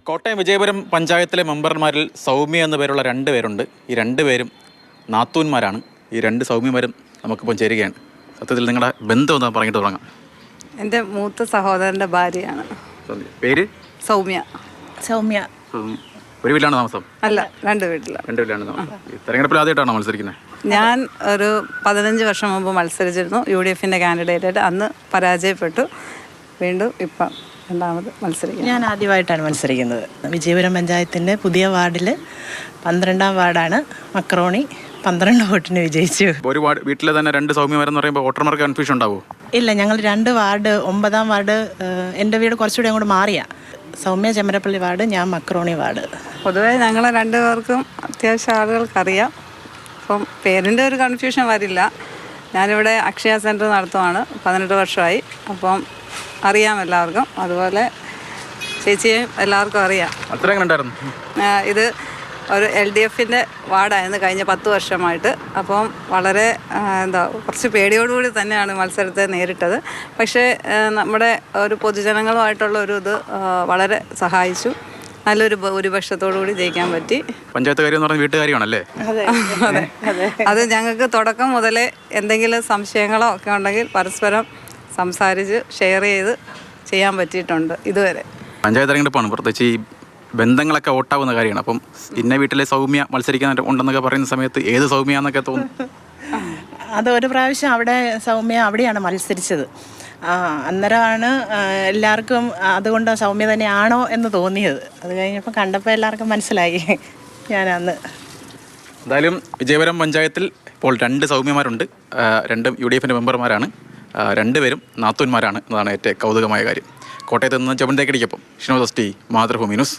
കോട്ടയം വിജയപുരം പഞ്ചായത്തിലെ മെമ്പർമാരിൽ സൗമ്യ എന്ന പേരുള്ള 2 പേരുണ്ട്. ഈ 2 പേരും നാത്തൂന്മാരാണ്. ഈ 2 സൗമ്യമാരും നമുക്കിപ്പം ചേരുകയാണ്. സത്യത്തിൽ നിങ്ങളുടെ ബന്ധം എന്താ പറഞ്ഞിട്ട് തുടങ്ങാം. എൻ്റെ മൂത്ത സഹോദരൻ്റെ ഭാര്യയാണ്. പേര് സൗമ്യ. സൗമ്യ. ഒരു വീട്ടിലാണ് താമസം? അല്ല, 2 വീട്ടിലാണ്. 2 വീട്ടിലാണ് താമസം. തെരഞ്ഞെടുപ്പിൽ ആദ്യമായിട്ടാണോ മത്സരിക്കുന്നത്? ഞാൻ ഒരു 15 വർഷം മുമ്പ് മത്സരിച്ചിരുന്നു യുഡിഎഫിൻ്റെ കാൻഡിഡേറ്റായിട്ട്. അന്ന് പരാജയപ്പെട്ടു. വീണ്ടും ഇപ്പം രണ്ടാമത് മത്സരിക്കുന്നു. ഞാൻ ആദ്യമായിട്ടാണ് മത്സരിക്കുന്നത്. വിജയപുരം പഞ്ചായത്തിൻ്റെ പുതിയ വാർഡിൽ 12ാം വാർഡാണ്. മക്രോണി 12 വോട്ടിന് വിജയിച്ചു. ഒരു വാർഡ് വീട്ടിലെ തന്നെ 2 സൗമ്യമാരെന്ന് പറയുമ്പോൾ വോട്ടർമാർക്ക് കൺഫ്യൂഷൻ ഉണ്ടാവുമോ? ഇല്ല, ഞങ്ങൾ 2 വാർഡ്, 9ാം വാർഡ് എൻ്റെ വീട് കുറച്ചുകൂടി അങ്ങോട്ട് മാറിയ സൗമ്യ ചെമ്മരപ്പള്ളി വാർഡ്, ഞാൻ മക്രോണി വാർഡ്. പൊതുവേ ഞങ്ങളെ 2 പേർക്കും അത്യാവശ്യം ആളുകൾക്കറിയാം. അപ്പം പേരിൻ്റെ ഒരു കൺഫ്യൂഷൻ വരില്ല. ഞാനിവിടെ അക്ഷയ സെൻറ്റർ നടത്തുവാണ്. 18 വർഷമായി. അപ്പം അറിയാം എല്ലാവർക്കും. അതുപോലെ ചേച്ചിയെയും എല്ലാവർക്കും അറിയാം. അത്ര എങ്ങനെ ഉണ്ടായിരുന്നു? ഇത് ഒരു LDFൻ്റെ വാർഡായിരുന്നു കഴിഞ്ഞ 10 വർഷമായിട്ട്. അപ്പം വളരെ കുറച്ച് പേടിയോടുകൂടി തന്നെയാണ് മത്സരത്തെ നേരിട്ടത്. പക്ഷേ നമ്മുടെ ഒരു പൊതുജനങ്ങളുമായിട്ടുള്ള ഒരു ഇത് വളരെ സഹായിച്ചു. നല്ലൊരു ഭൂരിപക്ഷത്തോടുകൂടി ജയിക്കാൻ പറ്റി. പഞ്ചായത്ത് കാര്യം എന്ന് പറഞ്ഞാൽ വീട്ടുകാര്യമാണല്ലേ? അതെ, അത് ഞങ്ങൾക്ക് തുടക്കം മുതലേ എന്തെങ്കിലും സംശയങ്ങളോ ഒക്കെ ഉണ്ടെങ്കിൽ പരസ്പരം സംസാരിച്ച് ഷെയർ ചെയ്ത് ചെയ്യാൻ പറ്റിയിട്ടുണ്ട് ഇതുവരെ. പഞ്ചായത്ത് തെരഞ്ഞെടുപ്പാണ്, പ്രത്യേകിച്ച് ഈ ബന്ധങ്ങളൊക്കെ ഓട്ടാവുന്ന കാര്യമാണ്. അപ്പം ഇന്ന വീട്ടിലെ സൗമ്യ മത്സരിക്കാൻ ഉണ്ടെന്നൊക്കെ പറയുന്ന സമയത്ത് ഏത് സൗമ്യ എന്നൊക്കെ തോന്നും. അത് ഒരു പ്രാവശ്യം അവിടെ സൗമ്യ അവിടെയാണ് മത്സരിച്ചത്. അന്നേരമാണ് എല്ലാവർക്കും അതുകൊണ്ട് സൗമ്യ തന്നെയാണോ എന്ന് തോന്നിയത്. അത് കഴിഞ്ഞപ്പോൾ കണ്ടപ്പോൾ എല്ലാവർക്കും മനസ്സിലായി ഞാൻ അന്ന്. എന്തായാലും വിജയപുരം പഞ്ചായത്തിൽ ഇപ്പോൾ 2 സൗമ്യമാരുണ്ട്. 2 UDFൻ്റെ മെമ്പർമാരാണ്. 2 പേരും നാത്തൂന്മാരാണ് എന്നതാണ് ഏറ്റവും കൗതുകമായ കാര്യം. കോട്ടയത്ത് നിന്ന് ചെമ്പന്തേക്കടിക്കൊപ്പം ഷിനോദ് മാതൃഭൂമി ന്യൂസ്.